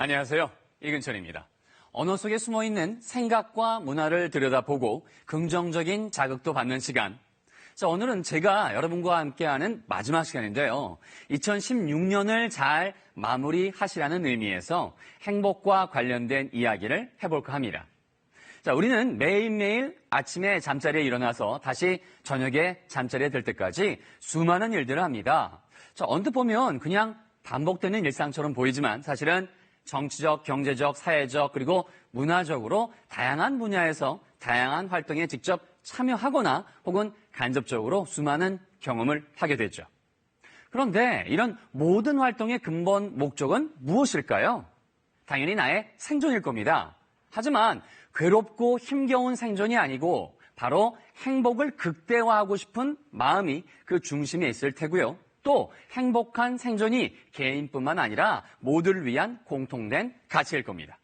안녕하세요. 이근철입니다. 언어 속에 숨어있는 생각과 문화를 들여다보고 긍정적인 자극도 받는 시간. 자, 오늘은 제가 여러분과 함께하는 마지막 시간인데요. 2016년을 잘 마무리하시라는 의미에서 행복과 관련된 이야기를 해볼까 합니다. 자, 우리는 매일매일 아침에 잠자리에 일어나서 다시 저녁에 잠자리에 들 때까지 수많은 일들을 합니다. 자, 언뜻 보면 그냥 반복되는 일상처럼 보이지만 사실은 정치적, 경제적, 사회적, 그리고 문화적으로 다양한 분야에서 다양한 활동에 직접 참여하거나 혹은 간접적으로 수많은 경험을 하게 되죠. 그런데 이런 모든 활동의 근본 목적은 무엇일까요? 당연히 나의 생존일 겁니다. 하지만 괴롭고 힘겨운 생존이 아니고 바로 행복을 극대화하고 싶은 마음이 그 중심에 있을 테고요. 또 행복한 생존이 개인뿐만 아니라 모두를 위한 공통된 가치일 겁니다.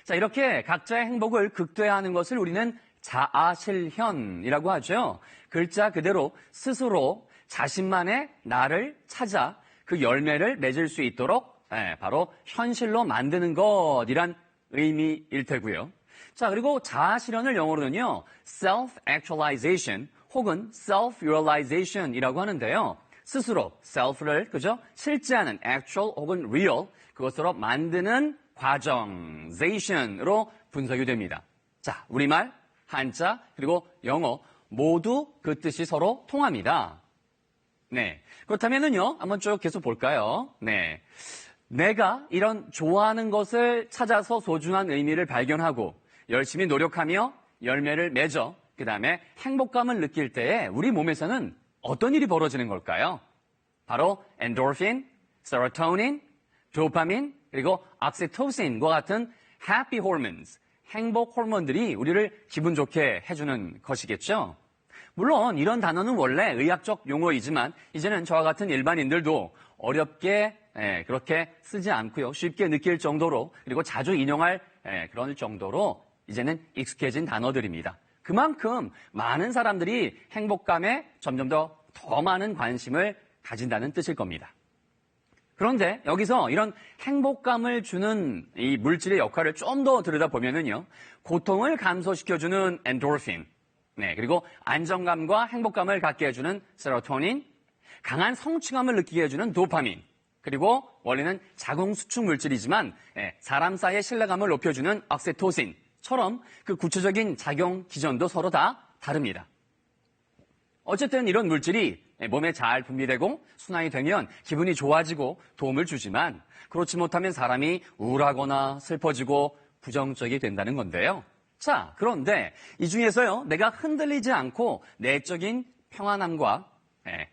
자, 이렇게 각자의 행복을 극대화하는 것을 우리는 자아실현이라고 하죠. 글자 그대로 스스로 자신만의 나를 찾아 그 열매를 맺을 수 있도록 바로 현실로 만드는 것이란 의미일 테고요. 자, 그리고 자아실현을 영어로는요, self-actualization 혹은 self-realization이라고 하는데요. 스스로, self를, 그죠? 실제하는 actual 혹은 real, 그것으로 만드는 과정zation으로 분석이 됩니다. 자, 우리말, 한자, 그리고 영어 모두 그 뜻이 서로 통합니다. 네. 그렇다면은요, 한번 쭉 계속 볼까요? 네. 내가 이런 좋아하는 것을 찾아서 소중한 의미를 발견하고 열심히 노력하며 열매를 맺어 그 다음에 행복감을 느낄 때에 우리 몸에서는 어떤 일이 벌어지는 걸까요? 바로 엔도르핀, 세로토닌, 도파민, 그리고 oksytocin과 같은 happy hormones, 행복 호르몬들이 우리를 기분 좋게 해주는 것이겠죠. 물론 이런 단어는 원래 의학적 용어이지만 이제는 저와 같은 일반인들도 어렵게 그렇게 쓰지 않고요. 쉽게 느낄 정도로 그리고 자주 인용할 그런 정도로 이제는 익숙해진 단어들입니다. 그만큼 많은 사람들이 행복감에 점점 더 많은 관심을 가진다는 뜻일 겁니다. 그런데 여기서 이런 행복감을 주는 이 물질의 역할을 좀 더 들여다보면은요, 고통을 감소시켜주는 엔도르핀, 그리고 안정감과 행복감을 갖게 해주는 세로토닌, 강한 성취감을 느끼게 해주는 도파민, 그리고 원래는 자궁수축 물질이지만 사람 사이의 신뢰감을 높여주는 oksytocin처럼 그 구체적인 작용 기전도 서로 다 다릅니다. 어쨌든 이런 물질이 몸에 잘 분비되고 순환이 되면 기분이 좋아지고 도움을 주지만 그렇지 못하면 사람이 우울하거나 슬퍼지고 부정적이 된다는 건데요. 자, 그런데 이 중에서요, 내가 흔들리지 않고 내적인 평안함과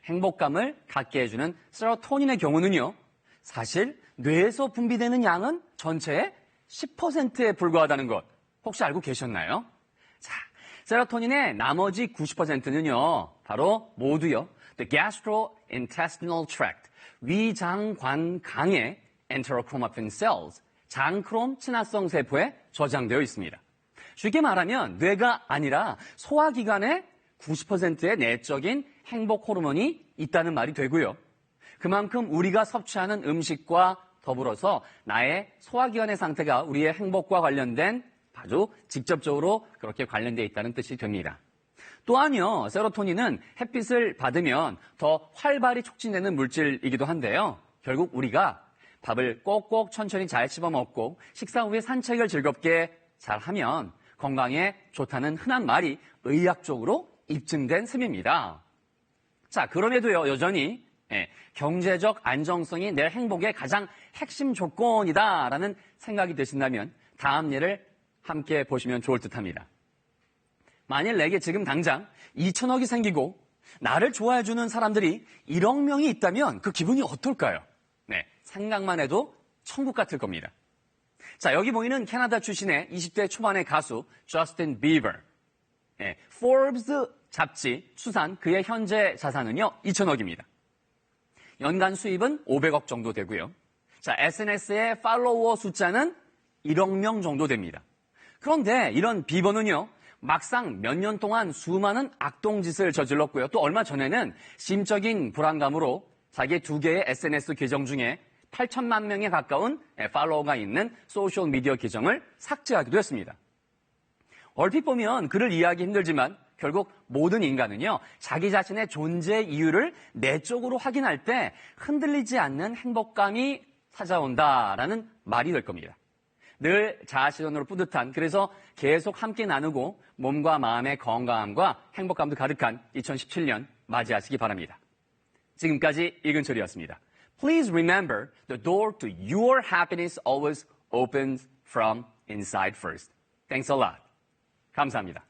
행복감을 갖게 해주는 세로토닌의 경우는요, 사실 뇌에서 분비되는 양은 전체의 10%에 불과하다는 것 혹시 알고 계셨나요? 자, 세로토닌의 나머지 90%는요, 바로 모두요, the gastrointestinal tract, 위장관강의 enterochromaffin cells, 장크롬 친화성 세포에 저장되어 있습니다. 쉽게 말하면 뇌가 아니라 소화기관에 90%의 내적인 행복 호르몬이 있다는 말이 되고요. 그만큼 우리가 섭취하는 음식과 더불어서 나의 소화기관의 상태가 우리의 행복과 관련된 아주 직접적으로 그렇게 관련되어 있다는 뜻이 됩니다. 또한요, 세로토닌은 햇빛을 받으면 더 활발히 촉진되는 물질이기도 한데요. 결국 우리가 밥을 꼭꼭 천천히 잘 씹어 먹고 식사 후에 산책을 즐겁게 잘 하면 건강에 좋다는 흔한 말이 의학적으로 입증된 셈입니다. 자, 그럼에도요, 여전히 경제적 안정성이 내 행복의 가장 핵심 조건이다라는 생각이 드신다면 다음 예를 함께 보시면 좋을 듯합니다. 만일 내게 지금 당장 2천억이 생기고 나를 좋아해주는 사람들이 1억 명이 있다면 그 기분이 어떨까요? 생각만 해도 천국 같을 겁니다. 자, 여기 보이는 캐나다 출신의 20대 초반의 가수 저스틴 비버. Forbes 잡지 추산 그의 현재 자산은요, 2천억입니다. 연간 수입은 500억 정도 되고요. 자, SNS의 팔로워 숫자는 1억 명 정도 됩니다. 그런데 이런 비버는요, 막상 몇 년 동안 수많은 악동짓을 저질렀고요. 또 얼마 전에는 심적인 불안감으로 자기 2개의 SNS 계정 중에 8천만 명에 가까운 팔로워가 있는 소셜미디어 계정을 삭제하기도 했습니다. 얼핏 보면 그를 이해하기 힘들지만 결국 모든 인간은요, 자기 자신의 존재 이유를 내적으로 확인할 때 흔들리지 않는 행복감이 찾아온다라는 말이 될 겁니다. 늘 자아실현으로 뿌듯한, 그래서 계속 함께 나누고 몸과 마음의 건강함과 행복감도 가득한 2017년 맞이하시기 바랍니다. 지금까지 이근철이었습니다. Please remember the door to your happiness always opens from inside first. Thanks a lot. 감사합니다.